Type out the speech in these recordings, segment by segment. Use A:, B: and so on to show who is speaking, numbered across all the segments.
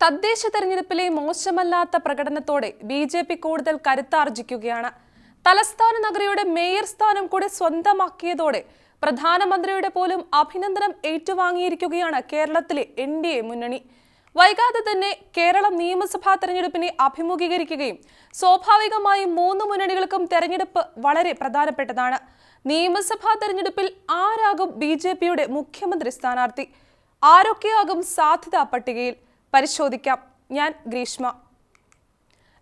A: തദ്ദേശ തെരഞ്ഞെടുപ്പിലെ മോശമല്ലാത്ത പ്രകടനത്തോടെ ബി.ജെ.പി. കൂടുതൽ കരുത്താർജിക്കുകയാണ്. തലസ്ഥാന നഗരിയുടെ മേയർ സ്ഥാനം കൂടി സ്വന്തമാക്കിയതോടെ പ്രധാനമന്ത്രിയുടെ പോലും അഭിനന്ദനം ഏറ്റുവാങ്ങിയിരിക്കുകയാണ് കേരളത്തിലെ എൻ.ഡി.എ മുന്നണി. വൈകാതെ തന്നെ കേരളം നിയമസഭാ തെരഞ്ഞെടുപ്പിനെ അഭിമുഖീകരിക്കുകയും സ്വാഭാവികമായും മൂന്ന് മുന്നണികൾക്കും തെരഞ്ഞെടുപ്പ് വളരെ പ്രധാനപ്പെട്ടതാണ്. നിയമസഭാ തെരഞ്ഞെടുപ്പിൽ ആരാകും ബി.ജെ.പിയുടെ മുഖ്യമന്ത്രി സ്ഥാനാർത്ഥി? ആരൊക്കെയാകും സാധ്യതാ പട്ടികയിൽ? പരിശോധിക്കാം. ഞാൻ ഗ്രീഷ്മ.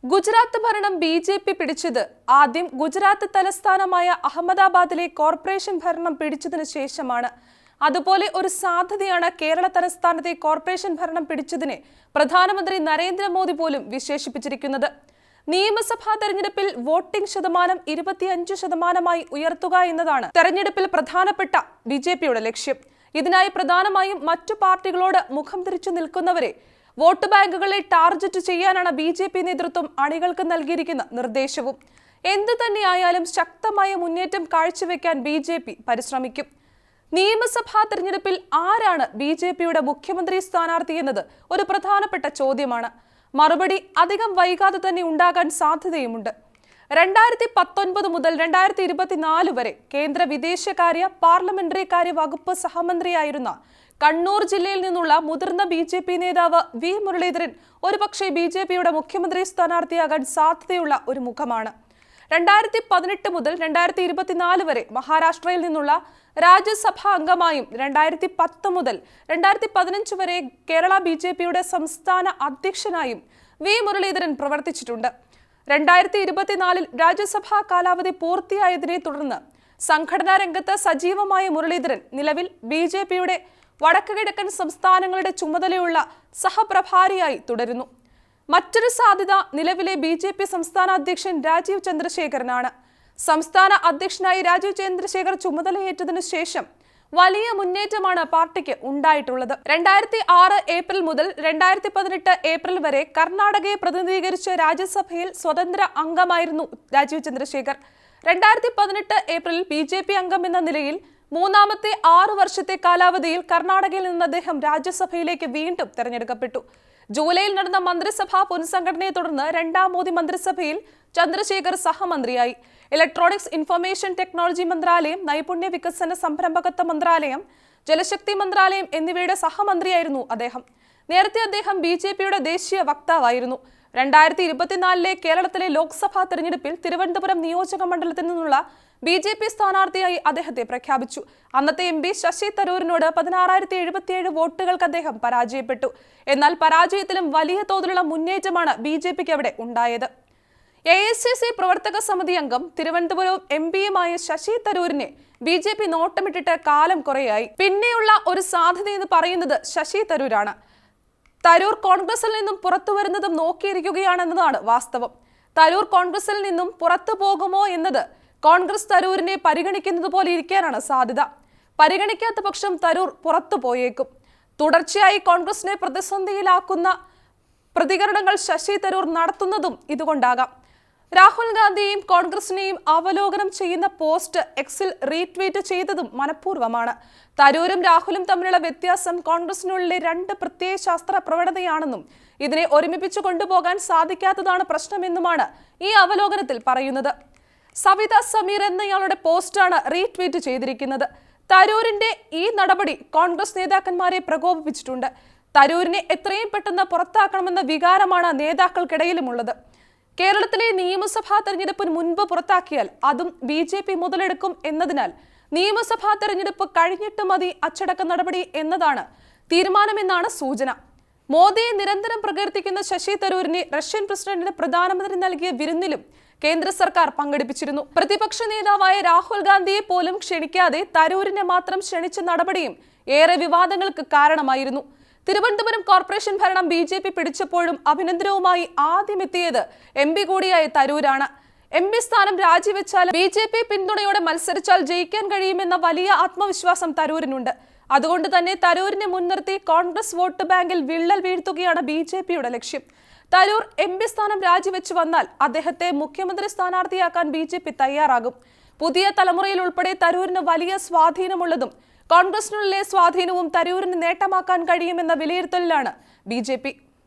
A: ഗുജറാത്ത് ഭരണം ബി.ജെ.പി. പിടിച്ചത് ആദ്യം ഗുജറാത്ത് തലസ്ഥാനമായ അഹമ്മദാബാദിലെ കോർപ്പറേഷൻ ഭരണം പിടിച്ചതിന് ശേഷമാണ്. അതുപോലെ ഒരു സാധ്യതയാണ് കേരള തലസ്ഥാനത്തെ കോർപ്പറേഷൻ ഭരണം പിടിച്ചതിനെ പ്രധാനമന്ത്രി നരേന്ദ്രമോദി പോലും വിശേഷിപ്പിച്ചിരിക്കുന്നത്. നിയമസഭാ തെരഞ്ഞെടുപ്പിൽ വോട്ടിംഗ് ശതമാനം 25% ഉയർത്തുക എന്നതാണ് തെരഞ്ഞെടുപ്പിൽ പ്രധാനപ്പെട്ട ബി.ജെ.പിയുടെ ലക്ഷ്യം. ഇതിനായി പ്രധാനമായും മറ്റു പാർട്ടികളോട് മുഖം തിരിച്ചു നിൽക്കുന്നവരെ വോട്ട് ബാങ്കുകളെ ടാർഗറ്റ് ചെയ്യാനാണ് ബി.ജെ.പി. നേതൃത്വം അണികൾക്ക് നൽകിയിരിക്കുന്ന നിർദ്ദേശവും. എന്തു തന്നെയായാലും ശക്തമായ മുന്നേറ്റം കാഴ്ചവെക്കാൻ ബി.ജെ.പി. പരിശ്രമിക്കും. നിയമസഭാ തെരഞ്ഞെടുപ്പിൽ ആരാണ് ബി.ജെ.പിയുടെ മുഖ്യമന്ത്രി സ്ഥാനാർത്ഥി എന്നത് ഒരു പ്രധാനപ്പെട്ട ചോദ്യമാണ്. മറുപടി അധികം വൈകാതെ തന്നെ ഉണ്ടാകാൻ സാധ്യതയുമുണ്ട്. 2019 മുതൽ 2024 വരെ കേന്ദ്ര വിദേശകാര്യ പാർലമെന്ററി കാര്യ വകുപ്പ് സഹമന്ത്രിയായിരുന്ന കണ്ണൂർ ജില്ലയിൽ നിന്നുള്ള മുതിർന്ന ബി.ജെ.പി. നേതാവ് വി മുരളീധരൻ ഒരുപക്ഷെ ബി.ജെ.പിയുടെ മുഖ്യമന്ത്രി സ്ഥാനാർത്ഥിയാകാൻ സാധ്യതയുള്ള ഒരു മുഖമാണ്. 2018 മുതൽ 2024 വരെ മഹാരാഷ്ട്രയിൽ നിന്നുള്ള രാജ്യസഭാ അംഗമായും 2010 മുതൽ 2015 വരെ കേരള ബി.ജെ.പിയുടെ സംസ്ഥാന അധ്യക്ഷനായും വി മുരളീധരൻ പ്രവർത്തിച്ചിട്ടുണ്ട്. 2024 രാജ്യസഭാ കാലാവധി പൂർത്തിയായതിനെ തുടർന്ന് സംഘടനാ രംഗത്ത് സജീവമായ മുരളീധരൻ നിലവിൽ ബി.ജെ.പിയുടെ വടക്ക് കിഴക്കൻ സംസ്ഥാനങ്ങളുടെ ചുമതലയുള്ള സഹപ്രഭാരിയായി തുടരുന്നു. മറ്റൊരു സാധ്യത നിലവിലെ ബി.ജെ.പി. സംസ്ഥാന അധ്യക്ഷൻ രാജീവ് ചന്ദ്രശേഖരനാണ്. സംസ്ഥാന അധ്യക്ഷനായി രാജീവ് ചന്ദ്രശേഖർ ചുമതലയേറ്റതിനു ശേഷം വലിയ മുന്നേറ്റമാണ് പാർട്ടിക്ക് ഉണ്ടായിട്ടുള്ളത്. 2006 ഏപ്രിൽ മുതൽ 2018 ഏപ്രിൽ വരെ കർണാടകയെ പ്രതിനിധീകരിച്ച് രാജ്യസഭയിൽ സ്വതന്ത്ര അംഗമായിരുന്നു രാജീവ് ചന്ദ്രശേഖർ. 2018 ഏപ്രിലിൽ ബി.ജെ.പി. അംഗം എന്ന നിലയിൽ മൂന്നാമത്തെ 6 വർഷത്തെ കാലാവധിയിൽ കർണാടകയിൽ നിന്ന് അദ്ദേഹം രാജ്യസഭയിലേക്ക് വീണ്ടും തെരഞ്ഞെടുക്കപ്പെട്ടു. ജൂലൈയിൽ നടന്ന മന്ത്രിസഭാ പുനഃസംഘടനയെ തുടർന്ന് രണ്ടാം മോദി മന്ത്രിസഭയിൽ ചന്ദ്രശേഖർ സഹമന്ത്രിയായി. ഇലക്ട്രോണിക്സ് ഇൻഫർമേഷൻ ടെക്നോളജി മന്ത്രാലയം, നൈപുണ്യ വികസന സംരംഭകത്വ മന്ത്രാലയം, ജലശക്തി മന്ത്രാലയം എന്നിവയുടെ സഹമന്ത്രിയായിരുന്നു അദ്ദേഹം. നേരത്തെ അദ്ദേഹം ബി.ജെ.പിയുടെ ദേശീയ വക്താവായിരുന്നു. 2024 കേരളത്തിലെ ലോക്സഭാ തെരഞ്ഞെടുപ്പിൽ തിരുവനന്തപുരം നിയോജക മണ്ഡലത്തിൽ നിന്നുള്ള ബി.ജെ.പി. സ്ഥാനാർത്ഥിയായി അദ്ദേഹത്തെ പ്രഖ്യാപിച്ചു. അന്നത്തെ എം.പി. ശശി തരൂരിനോട് 16,077 വോട്ടുകൾക്ക് അദ്ദേഹം പരാജയപ്പെട്ടു. എന്നാൽ പരാജയത്തിലും വലിയ തോതിലുള്ള മുന്നേറ്റമാണ് ബി.ജെ.പിക്ക് അവിടെ ഉണ്ടായത്. എ.ഐ.സി.സി. പ്രവർത്തക സമിതി അംഗം തിരുവനന്തപുരവും എം.പിയുമായ ശശി തരൂരിനെ ബി.ജെ.പി. നോട്ടമിട്ടിട്ട് കാലം കുറെയായി. പിന്നെയുള്ള ഒരു സാധ്യതയെന്ന് പറയുന്നത് ശശി തരൂരാണ്. തരൂർ കോൺഗ്രസിൽ നിന്നും പുറത്തു വരുന്നതും നോക്കിയിരിക്കുകയാണെന്നതാണ് വാസ്തവം. തരൂർ കോൺഗ്രസിൽ നിന്നും പുറത്തു പോകുമോ എന്നത് കോൺഗ്രസ് തരൂരിനെ പരിഗണിക്കുന്നത് പോലെ ഇരിക്കാനാണ് സാധ്യത. പരിഗണിക്കാത്ത പക്ഷം തരൂർ പുറത്തു പോയേക്കും. തുടർച്ചയായി കോൺഗ്രസിനെ പ്രതിസന്ധിയിലാക്കുന്ന പ്രതികരണങ്ങൾ ശശി തരൂർ നടത്തുന്നതും ഇതുകൊണ്ടാകാം. രാഹുൽ ഗാന്ധിയെയും കോൺഗ്രസിനെയും അവലോകനം ചെയ്യുന്ന പോസ്റ്റ് എക്സിൽ റീട്വീറ്റ് ചെയ്തതും മനഃപൂർവ്വമാണ്. തരൂരും രാഹുലും തമ്മിലുള്ള വ്യത്യാസം കോൺഗ്രസിനുള്ളിലെ 2 പ്രത്യയശാസ്ത്ര പ്രവണതയാണെന്നും ഇതിനെ ഒരുമിപ്പിച്ചു കൊണ്ടുപോകാൻ സാധിക്കാത്തതാണ് പ്രശ്നമെന്നുമാണ് ഈ അവലോകനത്തിൽ പറയുന്നത്. സവിത സമീർ എന്നയാളുടെ പോസ്റ്റാണ് റീട്വീറ്റ് ചെയ്തിരിക്കുന്നത്. തരൂരിന്റെ ഈ നടപടി കോൺഗ്രസ് നേതാക്കന്മാരെ പ്രകോപിപ്പിച്ചിട്ടുണ്ട്. തരൂരിനെ എത്രയും പെട്ടെന്ന് പുറത്താക്കണമെന്ന വികാരമാണ് നേതാക്കൾക്കിടയിലുമുള്ളത്. കേരളത്തിലെ നിയമസഭാ തെരഞ്ഞെടുപ്പിന് മുൻപ് പുറത്താക്കിയാൽ അതും ബി.ജെ.പി. മുതലെടുക്കും എന്നതിനാൽ നിയമസഭാ തെരഞ്ഞെടുപ്പ് കഴിഞ്ഞിട്ട് മതി അച്ചടക്ക നടപടി എന്നതാണ് തീരുമാനമെന്നാണ് സൂചന. മോദിയെ നിരന്തരം പ്രകീർത്തിക്കുന്ന ശശി തരൂരിനെ റഷ്യൻ പ്രസിഡന്റിന് പ്രധാനമന്ത്രി നൽകിയ വിരുന്നിലും കേന്ദ്ര സർക്കാർ പങ്കെടുപ്പിച്ചിരുന്നു. പ്രതിപക്ഷ നേതാവായ രാഹുൽ ഗാന്ധിയെ പോലും ക്ഷണിക്കാതെ തരൂരിനെ മാത്രം ക്ഷണിച്ച നടപടിയും ഏറെ വിവാദങ്ങൾക്ക് കാരണമായിരുന്നു. തിരുവനന്തപുരം കോർപ്പറേഷൻ ഭരണം ബി.ജെ.പി. പിടിച്ചപ്പോഴും അഭിനന്ദനവുമായി ആദ്യം എത്തിയത് എം.പി. കൂടിയായ തരൂരാണ്. എം.പി. സ്ഥാനം രാജിവെച്ചാൽ ബി.ജെ.പി. പിന്തുണയോടെ മത്സരിച്ചാൽ ജയിക്കാൻ കഴിയുമെന്ന വലിയ ആത്മവിശ്വാസം തരൂരിനുണ്ട്. അതുകൊണ്ട് തന്നെ തരൂരിനെ മുൻനിർത്തി കോൺഗ്രസ് വോട്ട് ബാങ്കിൽ വിള്ളൽ വീഴ്ത്തുകയാണ് ബി.ജെ.പിയുടെ ലക്ഷ്യം. തരൂർ എം.പി. സ്ഥാനം രാജിവെച്ചു വന്നാൽ അദ്ദേഹത്തെ മുഖ്യമന്ത്രി സ്ഥാനാർത്ഥിയാക്കാൻ ബി.ജെ.പി. തയ്യാറാകും. പുതിയ തലമുറയിൽ ഉൾപ്പെടെ തരൂരിന് വലിയ സ്വാധീനമുള്ളതും കോൺഗ്രസിനുള്ളിലെ സ്വാധീനവും തരൂരിന് നേട്ടമാക്കാൻ കഴിയുമെന്ന വിലയിരുത്തലിലാണ് ബി.ജെ.പി.